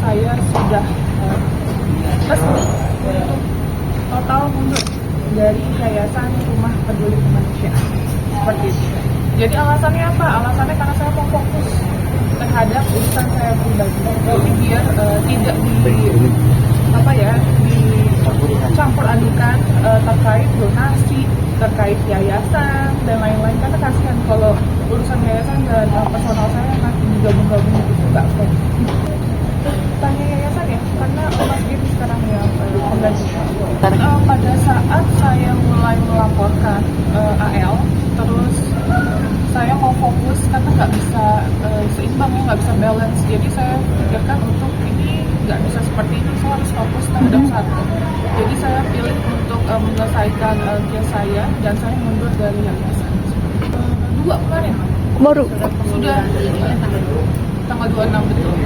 saya sudah resmi untuk total mundur dari Yayasan Rumah Peduli Kemanusiaan. Seperti itu. Jadi alasannya apa? Alasannya karena saya mau fokus terhadap urusan saya pribadi. Jadi biar tidak dicampur adukan terkait donasi, terkait yayasan dan lain-lain. Karena kasihan kalau urusan yayasan dan personal saya nanti digabung-gabung itu nggak fair. Tanya yayasan ya, karena Mas Giri sekarang yang mengganti. Pada saat saya mulai melaporkan AL, terus saya mau fokus karena nggak bisa seimbang ya, nggak bisa balance. Jadi saya pikirkan untuk ini nggak bisa seperti ini, saya harus fokus terhadap satu. Jadi saya pilih untuk menyelesaikan case saya dan saya mundur dari yayasan. 2 kemarin Baru sudah tanggal 26 betul.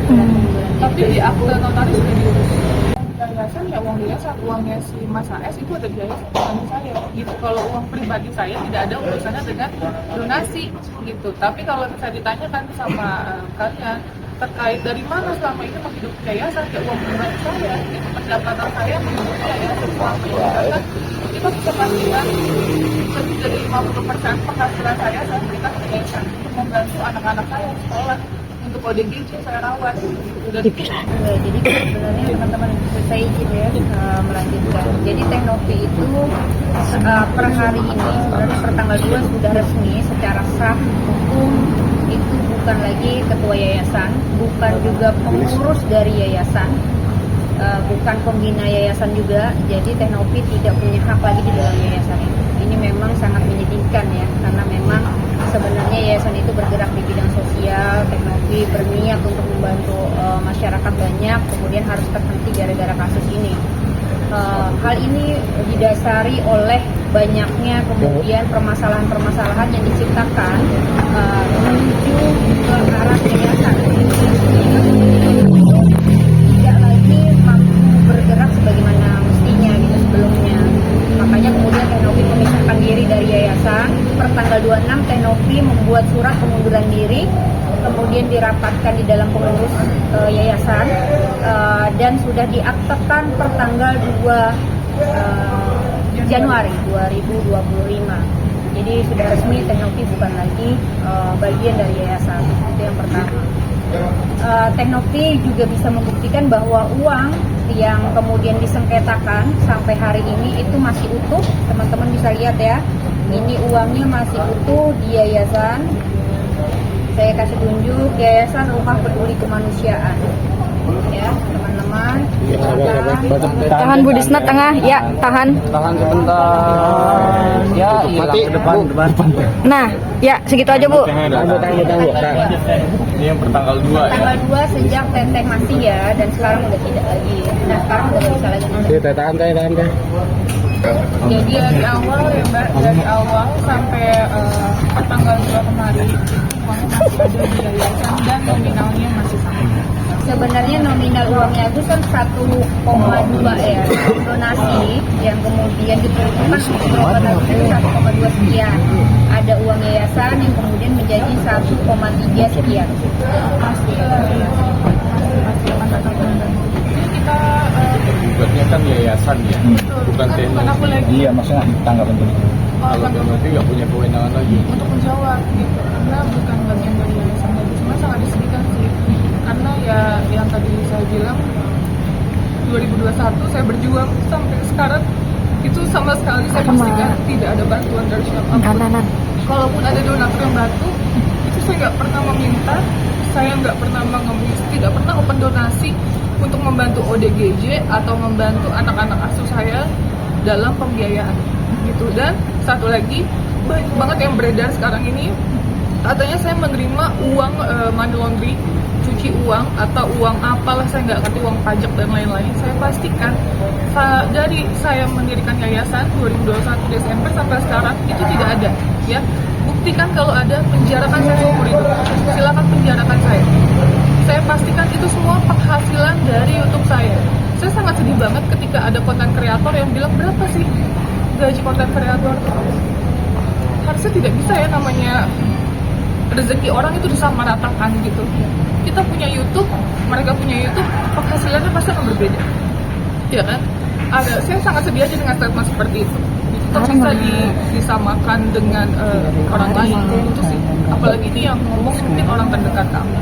Tapi di akte notaris sudah diurus. Yayasan ya uang yayasan, uangnya si Mas AS itu ada di yayasan, bukan di saya gitu. Kalau uang pribadi saya tidak ada urusannya dengan donasi gitu. Tapi kalau bisa ditanyakan sama kalian terkait dari mana selama ini menghidupi yayasan, ya uang pribadi saya, itu pendapatan saya menghidupi yayasan selama ini. Karena kita bisa pastikan lebih dari 50% penghasilan saya berikan ke yayasan untuk membantu anak-anak saya sekolah, untuk ODGJ saya rawat. Jadi sebenarnya teman-teman saya izin ya melanjutkan. Jadi Teknopi itu per hari ini sebenarnya per tanggal 2 sudah resmi secara sah hukum itu bukan lagi ketua yayasan, bukan juga pengurus dari yayasan, bukan pembina yayasan juga. Jadi Teknopi tidak punya hak lagi di dalam yayasan itu. Ini memang sangat menyedihkan ya, karena memang sebenarnya yayasan itu bergerak di bidang sosial. Teknopi berniat untuk membantu masyarakat banyak, kemudian harus terhenti gara-gara kasus ini. Hal ini didasari oleh banyaknya kemudian permasalahan-permasalahan yang diciptakan menuju ke arah yayasan. Tidak lagi mampu bergerak sebagaimana mestinya gitu sebelumnya. Makanya kemudian Teknopi memisahkan diri dari yayasan. Per tanggal 26 Teknopi membuat surat pengunduran diri, kemudian dirapatkan di dalam pengurus yayasan dan sudah diaktekan per tanggal 2 Januari 2025. Jadi sudah resmi Teknopi bukan lagi bagian dari yayasan. Itu yang pertama. Teknopi juga bisa membuktikan bahwa uang yang kemudian disengketakan sampai hari ini itu masih utuh. Teman-teman bisa lihat ya, ini uangnya masih utuh di yayasan. Saya kasih tunjuk Yayasan Rumah Peduli Kemanusiaan ya teman-teman. tahan Bu Disna tengah ya, tahan Sebentar ya, mati depan. nah ya segitu aja Bu. Ini yang bertanggal 2 ya. Tanggal 2 sejak Teteh masih ya, dan sekarang udah tidak lagi. Nah sekarang udah nggak bisa lagi. Tahan. Jadi dari awal ya Mbak, dari awal sampai tanggal 2 kemarin uangnya masih ada di yayasan dan nominalnya masih sama. Sebenarnya nominal uangnya itu kan 1,2 ya, donasi yang kemudian diperuntukkan untuk berobat itu 1,2 sekian. Ada uang yayasan yang kemudian menjadi 1,3 sekian. Masih akan tetap menangani. Jadi kita Buatnya kan yayasan ya, bukan bukan aku lagi. Iya, maksudnya tanggapan itu. Kalau Kalau Teknopi nggak punya kewenangan lagi. untuk menjawab gitu, karena bukan bagian dari yayasan lagi. Cuma sangat disedihkan sih, karena ya yang tadi saya bilang 2021 saya berjuang sampai sekarang itu sama sekali saya pastikan tidak ada bantuan dari siapapun. Kalaupun ada donatur yang bantu, itu saya nggak pernah meminta, saya nggak pernah mengemis, tidak pernah open donasi untuk membantu ODGJ atau membantu anak-anak asuh saya dalam pembiayaan gitu. Dan satu lagi, banyak banget yang beredar sekarang ini katanya saya menerima uang money laundry, cuci uang atau uang apalah, saya nggak ngerti, uang pajak dan lain-lain. Saya pastikan dari saya mendirikan yayasan 2021 Desember sampai sekarang itu tidak ada ya. Buktikan kalau ada, penjarakan saya seumur hidup, silakan penjarakan saya. Saya pastikan itu semua penghasilan dari YouTube saya. Saya sangat sedih banget ketika ada konten kreator yang bilang berapa sih gaji konten kreator. Harusnya tidak bisa ya namanya rezeki orang itu disamaratakan gitu. Kita punya YouTube, mereka punya YouTube, penghasilannya pasti akan berbeda, ya kan? Saya sangat sedih aja dengan statement seperti itu. Itu bisa disamakan dengan orang lain itu sih. Apalagi ini yang ngomong mungkin orang terdekat kamu.